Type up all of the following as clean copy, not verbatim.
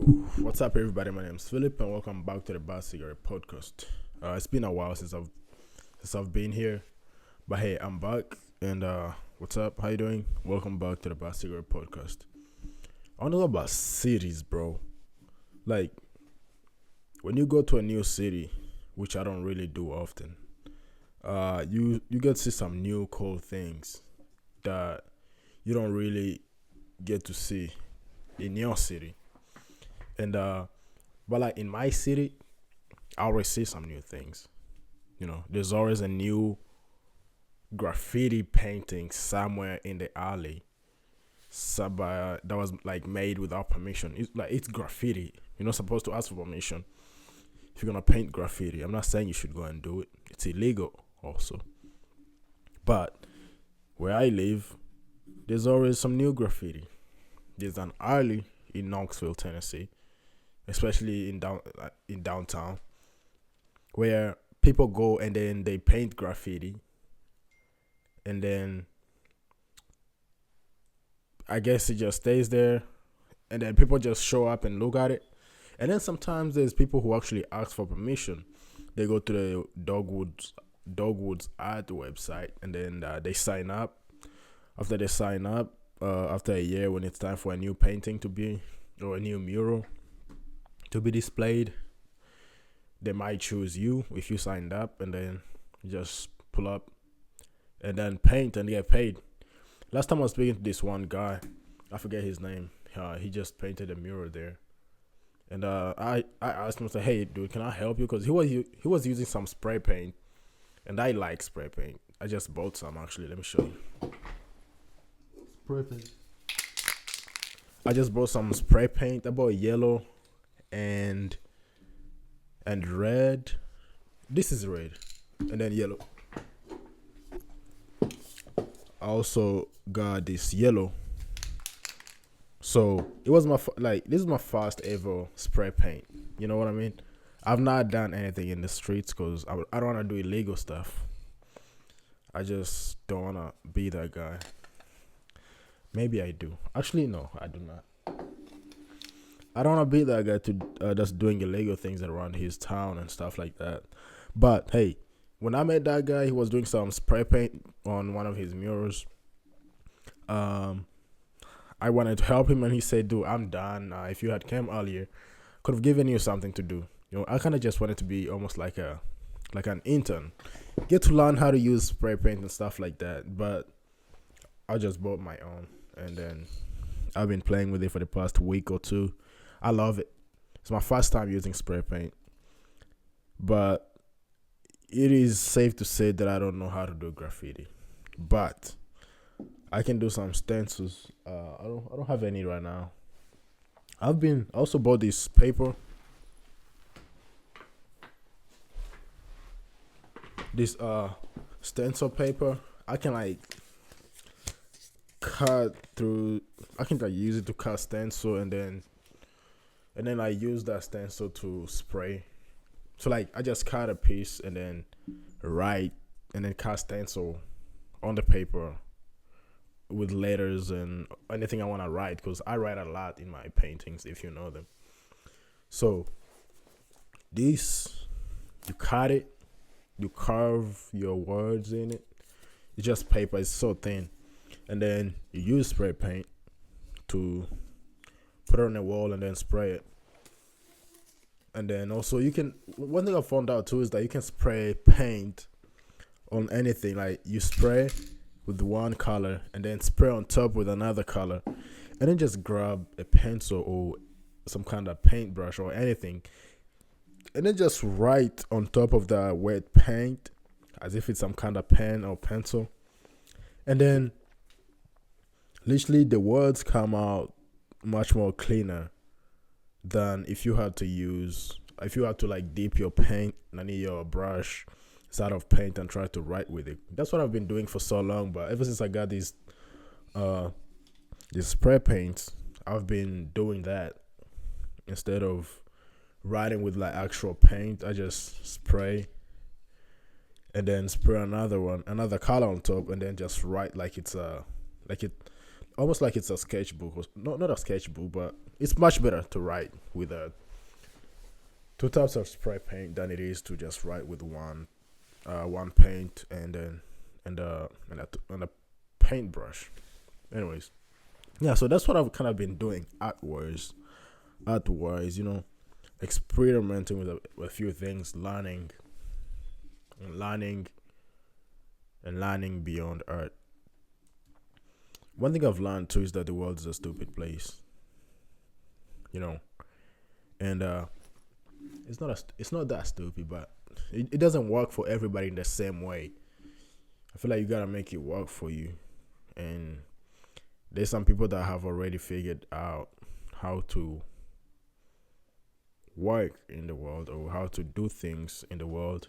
What's up, everybody? My name is Philip, and welcome back to the Bar Cigarette Podcast. It's been a while since I've been here, but hey, I'm back. And what's up? How you doing? Welcome back to the Bar Cigarette Podcast. I want to talk about cities, bro. Like when you go to a new city, which I don't really do often, you get to see some new cool things that you don't really get to see in your city. And but like in my city, I always see some new things. There's always a new graffiti painting somewhere in the alley, that was like made without permission. It's graffiti. You're not supposed to ask for permission if you're gonna paint graffiti. I'm not saying you should go and do it. It's illegal also. But where I live, there's always some new graffiti. There's an alley in Knoxville, Tennessee, especially in downtown, where people go and then they paint graffiti, and then I guess it just stays there, and then people just show up and look at it, and then sometimes there's people who actually ask for permission. They go to the Dogwoods Art website, and then they sign up. After they sign up, after a year, when it's time for a new painting to be, or a new mural to be displayed, they might choose you if you signed up, and then just pull up and then paint and get paid. Last time I was speaking to this one guy, I forget his name. He just painted a mural there, and I asked him, I said, "Hey, dude, can I help you?" Because he was using some spray paint, and I like spray paint. I just bought some actually. Let me show you. Spray paint. I just bought some spray paint. I bought yellow and red. This is red, and then yellow. I also got this yellow. So it was this is my first ever spray paint. You know what I mean? I've not done anything in the streets because I don't want to do illegal stuff. I just don't want to be that guy. Maybe I do. Actually, no, I do not. I don't want to be that guy to that's doing illegal things around his town and stuff like that. But hey, when I met that guy, he was doing some spray paint on one of his murals. I wanted to help him, and he said, "Dude, I'm done. If you had come earlier, could have given you something to do." I kind of just wanted to be almost like an intern, get to learn how to use spray paint and stuff like that. But I just bought my own, and then I've been playing with it for the past week or two. I love it. It's my first time using spray paint, but it is safe to say that I don't know how to do graffiti, but I can do some stencils. I don't have any right now. I also bought this paper. This stencil paper. I can cut through. I can use it to cut stencil, and then I use that stencil to spray. So I just cut a piece and then write, and then cut stencil on the paper with letters and anything I want to write, because I write a lot in my paintings, if you know them. So this, you cut it, you carve your words in it. It's just paper. It's so thin, and then you use spray paint to put it on the wall and then spray it. And then also one thing I found out too is that you can spray paint on anything. Like you spray with one color and then spray on top with another color, and then just grab a pencil or some kind of paintbrush or anything, and then just write on top of the wet paint as if it's some kind of pen or pencil. And then literally the words come out much more cleaner than if you had to dip your paint and your brush inside of paint and try to write with it. That's what I've been doing for so long, but ever since I got these spray paints, I've been doing that instead of writing with actual paint. I just spray and then spray another color on top, and then just write like it almost like it's a sketchbook. Not a sketchbook, but it's much better to write with two types of spray paint than it is to just write with one paint and then and a paintbrush. Anyways, yeah. So that's what I've kind of been doing art wise, experimenting with a few things, and learning and learning beyond art. One thing I've learned too is that the world is a stupid place, you know, and it's not that stupid, but it doesn't work for everybody in the same way. I feel like you gotta make it work for you, and there's some people that have already figured out how to work in the world or how to do things in the world,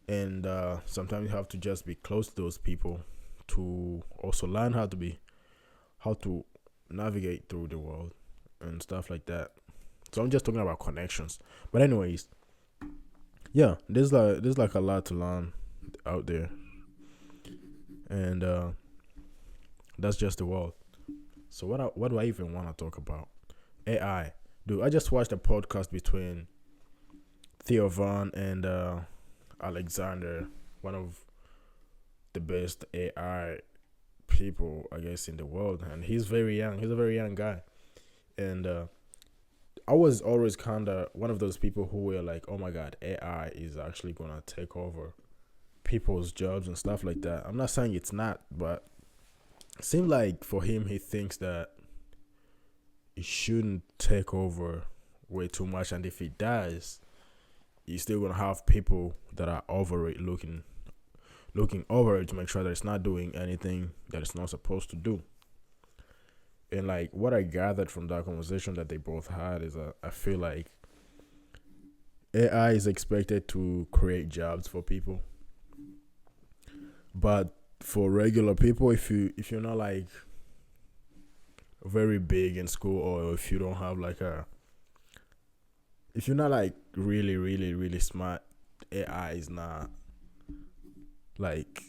and sometimes you have to just be close to those people to also learn how to navigate through the world and stuff like that. So I'm just talking about connections. But anyways, yeah, there's like a lot to learn out there, and that's just the world. So what do I even want to talk about? AI, dude. I just watched a podcast between Theo Von and Alexander, one of the best AI people, I guess, in the world, and he's very young. He's a very young guy, and I was always kind of one of those people who were like, "Oh my God, AI is actually gonna take over people's jobs and stuff like that." I'm not saying it's not, but it seemed like for him, he thinks that it shouldn't take over way too much, and if it does, you're still gonna have people that are over it, looking over it to make sure that it's not doing anything that it's not supposed to do. And like what I gathered from that conversation that they both had is I feel like AI is expected to create jobs for people, but for regular people, if you're not like very big in school, or if you don't have like a if you're not like really really really smart, AI is not like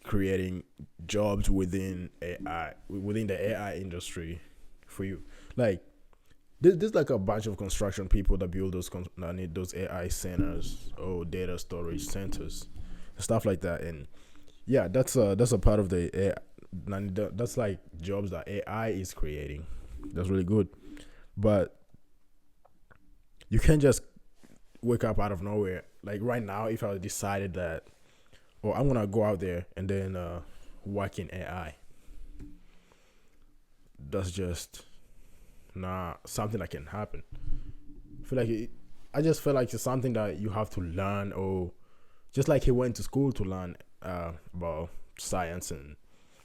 creating jobs within the AI industry for you. Like there's like a bunch of construction people that build that need those AI centers or data storage centers, stuff like that. And yeah, that's a part of the AI. That's like jobs that AI is creating. That's really good, but you can't just wake up out of nowhere. Like right now, if I decided that, oh, I'm gonna go out there and then work in AI, that's just not something that can happen. I feel like I just feel like it's something that you have to learn, or just like he went to school to learn about science and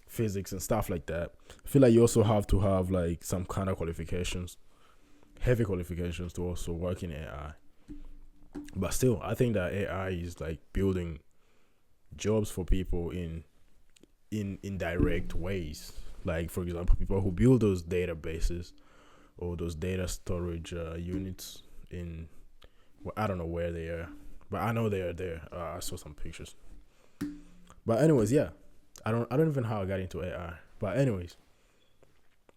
physics and stuff like that. I feel like you also have to have like some kind of qualifications, heavy qualifications, to also work in AI. But still, I think that AI is like building jobs for people in indirect ways. Like for example, people who build those databases or those data storage units in, well, I don't know where they are, but I know they are there. I saw some pictures. But anyways, yeah, I don't even know how I got into AI. But anyways,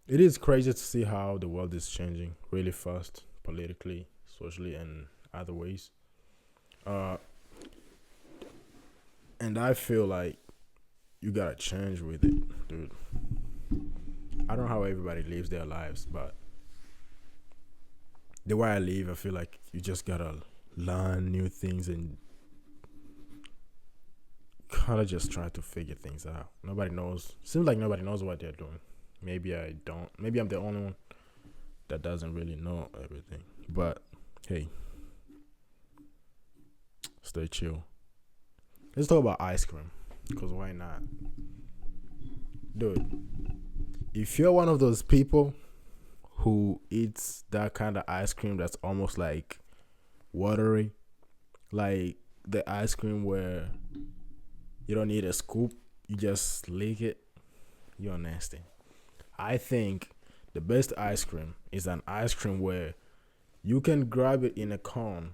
it is crazy to see how the world is changing really fast, politically, socially, and other ways. Uh, and I feel like you gotta change with it, dude. I don't know how everybody lives their lives, but the way I live, I feel like you just gotta learn new things and kind of just try to figure things out. Nobody knows. Seems like nobody knows what they're doing. Maybe I don't. Maybe I'm the only one that doesn't really know everything. But hey, stay chill. Let's talk about ice cream. Because why not? Dude, if you're one of those people who eats that kind of ice cream that's almost like watery, like the ice cream where you don't need a scoop, you just lick it, you're nasty. I think the best ice cream is an ice cream where you can grab it in a cone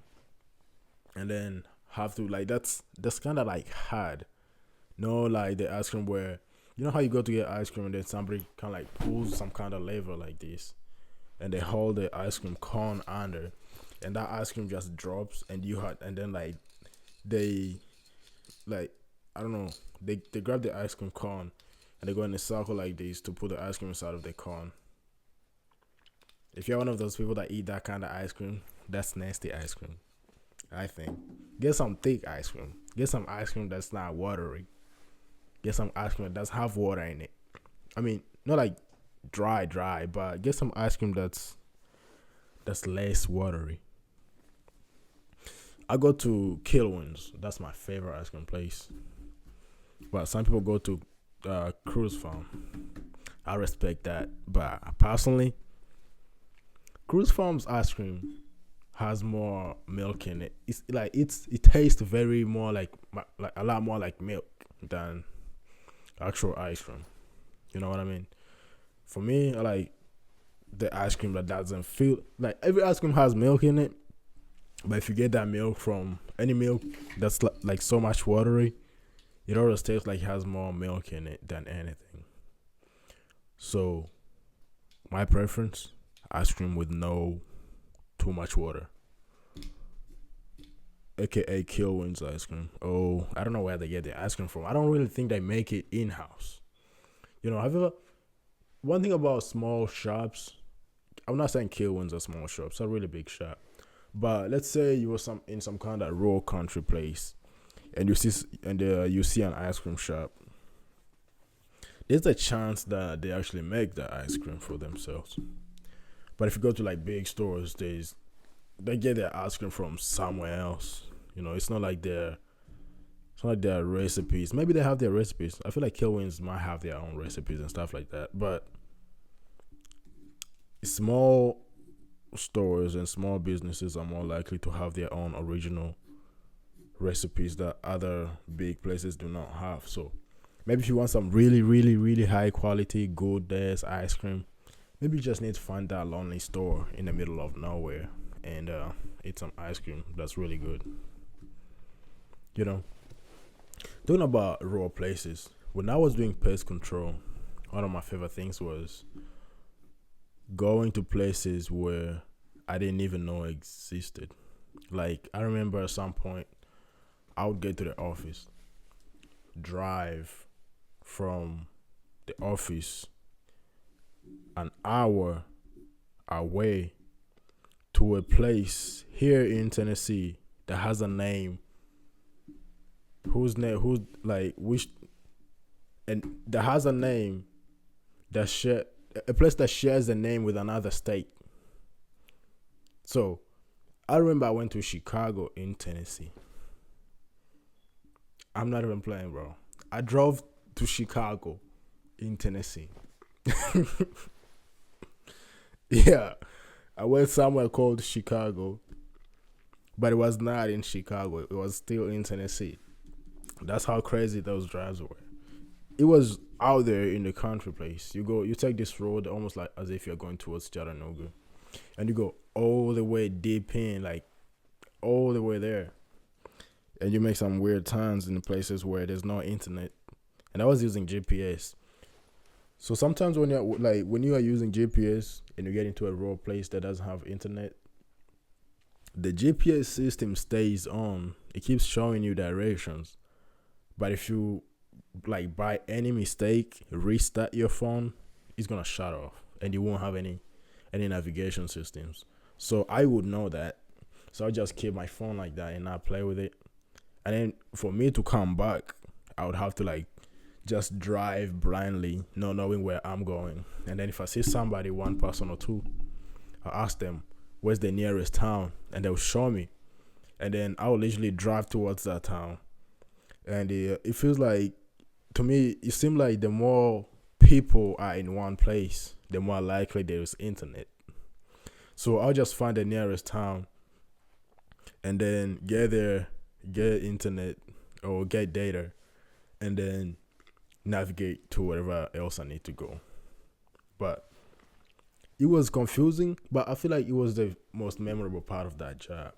and then have to, like, that's kind of like hard. No, like the ice cream where You know how you go to get ice cream and then somebody kind of like pulls some kind of lever like this, and they hold the ice cream cone under, and that ice cream just drops, and and then like they, like, I don't know, they grab the ice cream cone, and they go in a circle like this to put the ice cream inside of the cone. If you're one of those people that eat that kind of ice cream, that's nasty ice cream, I think. Get some thick ice cream. Get some ice cream that's not watery. Get some ice cream that does have water in it. I mean, not like dry, but get some ice cream that's less watery. I go to Kilwins. That's my favorite ice cream place. But some people go to Cruise Farm. I respect that, but personally, Cruise Farm's ice cream has more milk in it. It tastes very more like a lot more like milk than actual ice cream. You know what I mean? For me, I like the ice cream that doesn't feel like every ice cream has milk in it. But if you get that milk from any milk that's like so much watery, it always tastes like it has more milk in it than anything. So, my preference, ice cream with no too much water. AKA Kilwins ice cream. Oh, I don't know where they get the ice cream from. I don't really think they make it in house. You know, one thing about small shops, I'm not saying Kilwins are small shops, it's a really big shop. But let's say you were in some kind of rural country place, and you see an ice cream shop. There's a chance that they actually make the ice cream for themselves. But if you go to like big stores, they get their ice cream from somewhere else. You know, it's not like their recipes. Maybe they have their recipes. I feel like Kilwins might have their own recipes and stuff like that. But small stores and small businesses are more likely to have their own original recipes that other big places do not have. So maybe if you want some really, really, really high quality, good ass ice cream, maybe you just need to find that lonely store in the middle of nowhere and eat some ice cream that's really good. You know, talking about rural places, when I was doing pest control, one of my favorite things was going to places where I didn't even know existed. Like, I remember at some point, I would get to the office, drive from the office an hour away to a place here in Tennessee that has a name and that has a name a place that shares a name with another state. So I remember I went to Chicago in Tennessee. I'm not even playing, bro. I drove to Chicago in Tennessee. Yeah, I went somewhere called Chicago, but it was not in Chicago. It was still in Tennessee. That's how crazy those drives were. It was out there in the country place. You take this road almost like as if you're going towards Chattanooga, and you go all the way deep in, like all the way there, and you make some weird turns in places where there's no internet. And I was using GPS. So sometimes when you are using GPS and you get into a rural place that doesn't have internet, the GPS system stays on. It keeps showing you directions. But if you by any mistake restart your phone, it's gonna shut off and you won't have any navigation systems. So I would know that. So I just keep my phone like that and not play with it. And then for me to come back, I would have to just drive blindly, not knowing where I'm going. And then if I see somebody, one person or two, I ask them, where's the nearest town? And they'll show me. And then I will literally drive towards that town. And it feels like, to me, it seems like the more people are in one place, the more likely there is internet. So I'll just find the nearest town and then get there, get internet or get data, and then navigate to wherever else I need to go. But it was confusing, but I feel like it was the most memorable part of that job.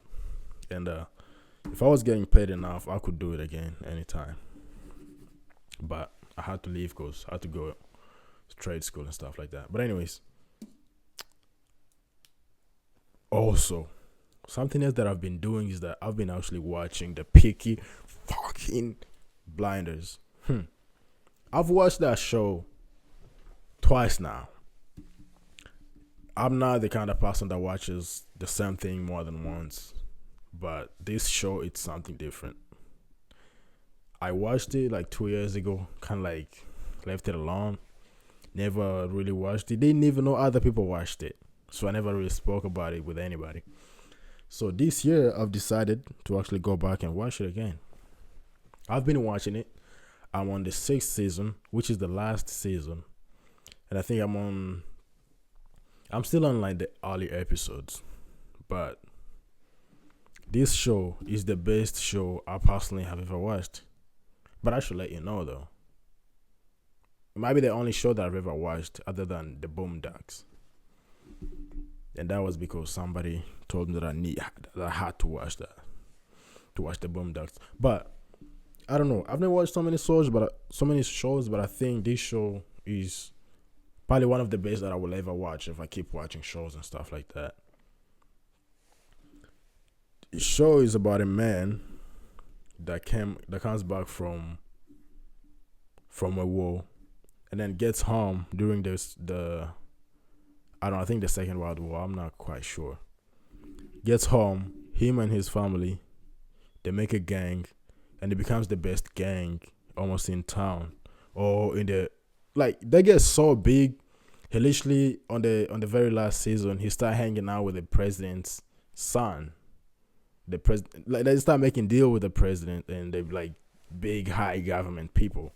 And if I was getting paid enough, I could do it again anytime. But I had to leave because I had to go to trade school and stuff like that. But anyways, also something else that I've been doing is that I've been actually watching the Peaky fucking Blinders. I've watched that show twice now. I'm not the kind of person that watches the same thing more than once, but this show, it's something different. I watched it like 2 years ago, kind of like left it alone. Never really watched it. Didn't even know other people watched it, so I never really spoke about it with anybody. So this year, I've decided to actually go back and watch it again. I've been watching it. I'm on the 6th season, which is the last season, and I think I'm still on like the early episodes, but this show is the best show I personally have ever watched. But I should let you know though, it might be the only show that I've ever watched other than the Boondocks, and that was because somebody told me that I had to watch the Boondocks. But I don't know. I've never watched so many shows, but I think this show is probably one of the best that I will ever watch if I keep watching shows and stuff like that. The show is about a man that comes back from a war, and then gets home during I think the Second World War. I'm not quite sure. Gets home, him and his family, they make a gang, and it becomes the best gang almost in town or in the, like, they get so big. He literally on the very last season, he started hanging out with the president's son. The president, like, they start making deal with the president, and they're like big high government people.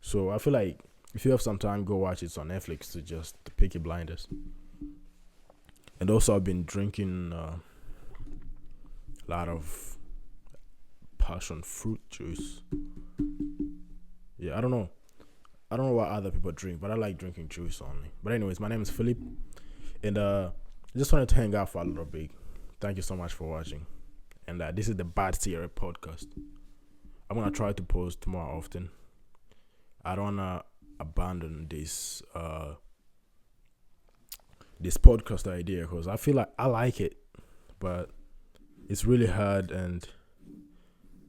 So I feel like if you have some time, go watch it. It's on Netflix. To just the Peaky Blinders. And also, I've been drinking a lot of passion fruit juice. Yeah, I don't know what other people drink, but I like drinking juice only. But anyways, my name is Philip, and I just wanted to hang out for a little bit. Thank you so much for watching, and this is the Bad Sierra podcast. I'm gonna try to post more often. I don't wanna abandon this podcast idea because I feel like I like it, but it's really hard and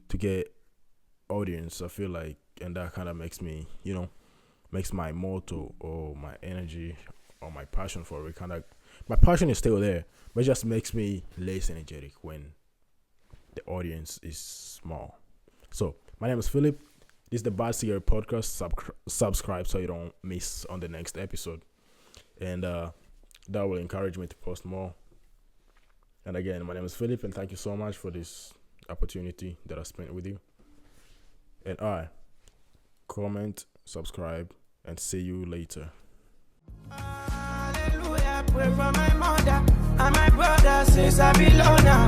to get audience. I feel like, and that kind of makes me, makes my motto or my energy or my passion for it my passion is still there, but it just makes me less energetic when the audience is small. So my name is Philip. This is the Bad Sierra podcast. Subscribe so you don't miss on the next episode, and that will encourage me to post more. And again, my name is Philip, and thank you so much for this opportunity that I spent with you. And comment, subscribe, and see you later. Hallelujah, pray for my mother and my brother, since I belong now.